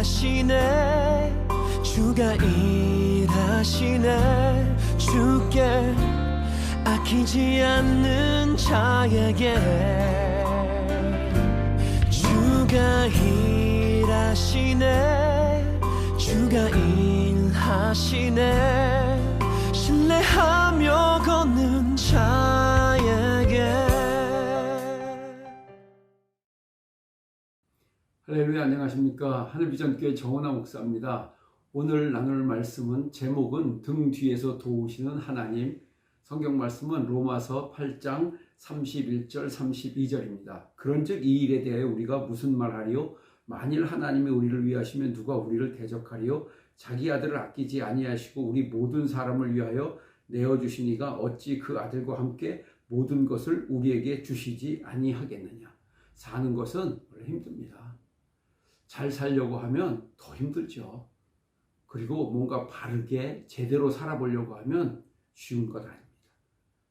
일하시네 주가 일하시네 주께 아끼지 않는 자에게 주가 일하시네 주가 일하시네 신뢰하며 걷는 자에게. 할렐루야, 안녕하십니까. 하늘비전교회 정은하 목사입니다. 오늘 나눌 말씀은 제목은 등 뒤에서 도우시는 하나님. 성경 말씀은 로마서 8장 31절 32절입니다. 그런즉 이 일에 대해 우리가 무슨 말하리요? 만일 하나님이 우리를 위하시면 누가 우리를 대적하리요? 자기 아들을 아끼지 아니하시고 우리 모든 사람을 위하여 내어주시니가 어찌 그 아들과 함께 모든 것을 우리에게 주시지 아니하겠느냐. 사는 것은 원래 힘듭니다. 잘 살려고 하면 더 힘들죠. 그리고 뭔가 바르게 제대로 살아보려고 하면 쉬운 것 아닙니다.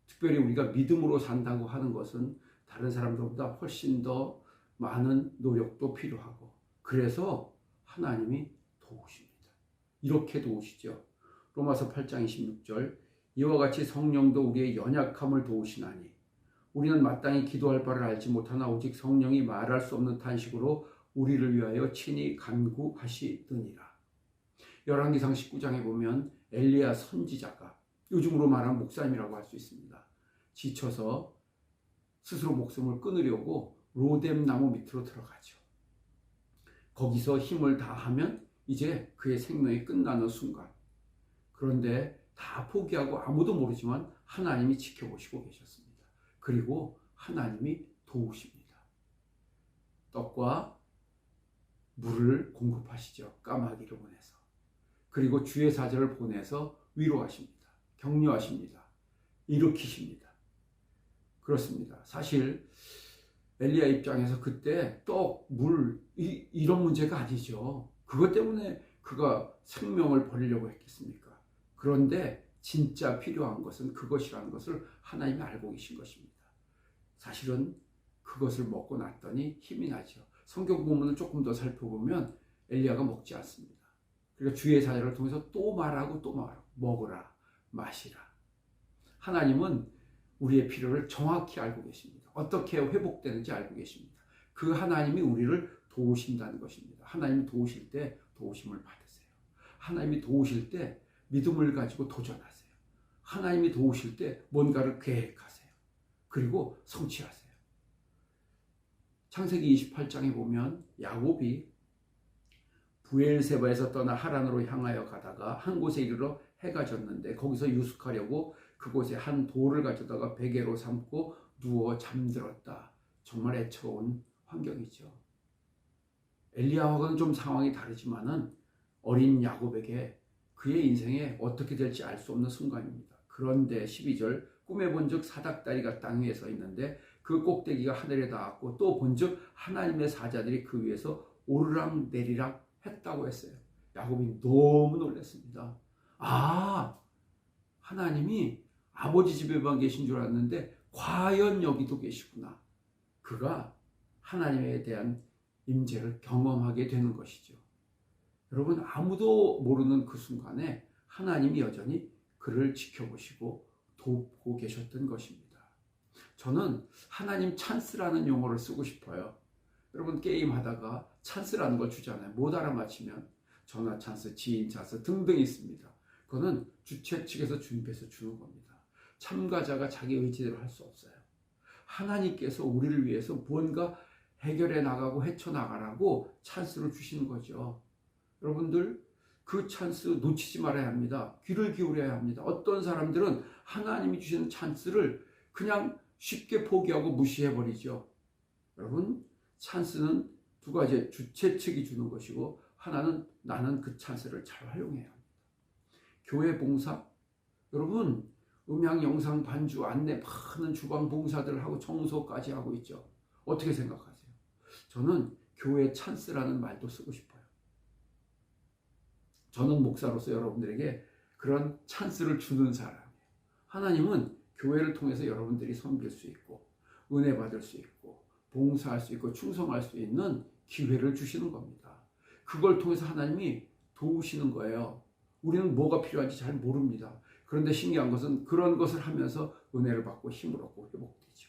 특별히 우리가 믿음으로 산다고 하는 것은 다른 사람들보다 훨씬 더 많은 노력도 필요하고, 그래서 하나님이 도우십니다. 이렇게 도우시죠. 로마서 8장 26절, 이와 같이 성령도 우리의 연약함을 도우시나니 우리는 마땅히 기도할 바를 알지 못하나 오직 성령이 말할 수 없는 탄식으로 우리를 위하여 친히 간구하시느니라. 열왕기상 19장에 보면 엘리야 선지자가, 요즘으로 말하면 목사님이라고 할 수 있습니다, 지쳐서 스스로 목숨을 끊으려고 로뎀 나무 밑으로 들어가죠. 거기서 힘을 다하면 이제 그의 생명이 끝나는 순간, 그런데 다 포기하고 아무도 모르지만 하나님이 지켜보시고 계셨습니다. 그리고 하나님이 도우십니다. 떡과 물을 공급하시죠. 까마귀를 보내서. 그리고 주의 사자를 보내서 위로하십니다. 격려하십니다. 일으키십니다. 그렇습니다. 사실 엘리야 입장에서 그때 떡, 물 이런 문제가 아니죠. 그것 때문에 그가 생명을 버리려고 했겠습니까? 그런데 진짜 필요한 것은 그것이라는 것을 하나님이 알고 계신 것입니다. 사실은 그것을 먹고 났더니 힘이 나죠. 성경 본문을 조금 더 살펴보면 엘리야가 먹지 않습니다. 그러니까 주의 사자를 통해서 또 말하고 또 말하고, 먹으라, 마시라. 하나님은 우리의 필요를 정확히 알고 계십니다. 어떻게 회복되는지 알고 계십니다. 그 하나님이 우리를 도우신다는 것입니다. 하나님이 도우실 때 도우심을 받으세요. 하나님이 도우실 때 믿음을 가지고 도전하세요. 하나님이 도우실 때 뭔가를 계획하세요. 그리고 성취하세요. 창세기 28장에 보면 야곱이 브엘세바에서 떠나 하란으로 향하여 가다가 한 곳에 이르러 해가 졌는데 거기서 유숙하려고 그곳에 한 돌을 가져다가 베개로 삼고 누워 잠들었다. 정말 애처로운 환경이죠. 엘리야하고는 좀 상황이 다르지만은 어린 야곱에게 그의 인생에 어떻게 될지 알 수 없는 순간입니다. 그런데 12절, 꿈에 본즉 사닥다리가 땅 위에 서 있는데 그 꼭대기가 하늘에 닿았고 또 본즉 하나님의 사자들이 그 위에서 오르락 내리락 했다고 했어요. 야곱이 너무 놀랐습니다. 하나님이 아버지 집에만 계신 줄 알았는데 과연 여기도 계시구나. 그가 하나님에 대한 임재를 경험하게 되는 것이죠. 여러분, 아무도 모르는 그 순간에 하나님이 여전히 그를 지켜보시고 돕고 계셨던 것입니다. 저는 하나님 찬스라는 용어를 쓰고 싶어요. 여러분, 게임하다가 찬스라는 걸 주잖아요. 못 알아맞히면 전화 찬스, 지인 찬스 등등 있습니다. 그거는 주최 측에서 준비해서 주는 겁니다. 참가자가 자기 의지대로 할 수 없어요. 하나님께서 우리를 위해서 무언가 해결해 나가고 헤쳐나가라고 찬스를 주시는 거죠. 여러분들, 그 찬스 놓치지 말아야 합니다. 귀를 기울여야 합니다. 어떤 사람들은 하나님이 주시는 찬스를 그냥 쉽게 포기하고 무시해버리죠. 여러분, 찬스는 두 가지, 주최 측이 주는 것이고 하나는 나는 그 찬스를 잘 활용해야 합니다. 교회 봉사, 여러분 음향, 영상, 반주, 안내 많은 주방 봉사들을 하고 청소까지 하고 있죠. 어떻게 생각하세요? 저는 교회 찬스라는 말도 쓰고 싶어요. 저는 목사로서 여러분들에게 그런 찬스를 주는 사람이에요. 하나님은 교회를 통해서 여러분들이 섬길 수 있고 은혜 받을 수 있고 봉사할 수 있고 충성할 수 있는 기회를 주시는 겁니다. 그걸 통해서 하나님이 도우시는 거예요. 우리는 뭐가 필요한지 잘 모릅니다. 그런데 신기한 것은 그런 것을 하면서 은혜를 받고 힘을 얻고 회복되죠.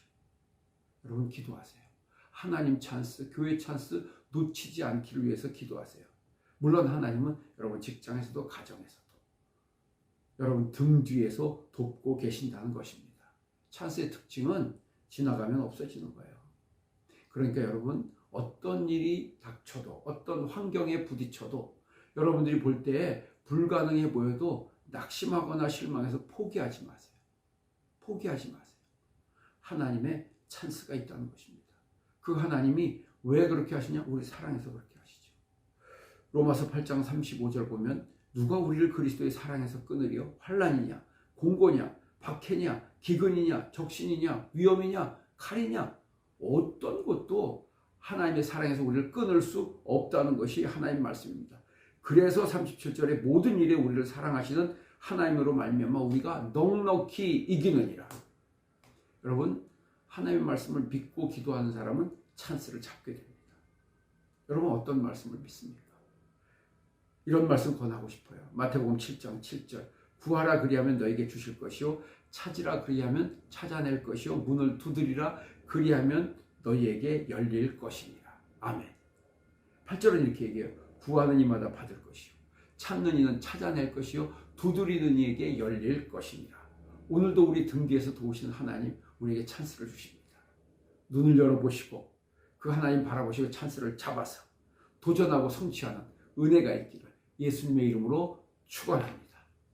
여러분 기도하세요. 하나님 찬스, 교회 찬스 놓치지 않기를 위해서 기도하세요. 물론 하나님은 여러분 직장에서도 가정에서도 여러분 등 뒤에서 돕고 계신다는 것입니다. 찬스의 특징은 지나가면 없어지는 거예요. 그러니까 여러분 어떤 일이 닥쳐도 어떤 환경에 부딪혀도 여러분들이 볼 때 불가능해 보여도 낙심하거나 실망해서 포기하지 마세요. 포기하지 마세요. 하나님의 찬스가 있다는 것입니다. 그 하나님이 왜 그렇게 하시냐? 우리 사랑해서 그렇게 하시죠. 로마서 8장 35절 보면 누가 우리를 그리스도의 사랑에서 끊으리요? 환난이냐? 공고냐? 박해냐? 기근이냐? 적신이냐? 위험이냐? 칼이냐? 어떤 것도 하나님의 사랑에서 우리를 끊을 수 없다는 것이 하나님의 말씀입니다. 그래서 37절에 모든 일에 우리를 사랑하시는 하나님으로 말미암아 우리가 넉넉히 이기느니라. 여러분 하나님의 말씀을 믿고 기도하는 사람은 찬스를 잡게 됩니다. 여러분 어떤 말씀을 믿습니까? 이런 말씀 권하고 싶어요. 마태복음 7장 7절 구하라 그리하면 너에게 주실 것이요 찾으라 그리하면 찾아낼 것이요 문을 두드리라 그리하면 너희에게 열릴 것이니라. 아멘. 8절은 이렇게 얘기해요. 구하는 이마다 받을 것이요 찾는 이는 찾아낼 것이요 두드리는 이에게 열릴 것이니라. 오늘도 우리 등 뒤에서 도우시는 하나님 우리에게 찬스를 주십니다. 눈을 열어보시고 그 하나님 바라보시고 찬스를 잡아서 도전하고 성취하는 은혜가 있기를 예수님의 이름으로 축원합니다.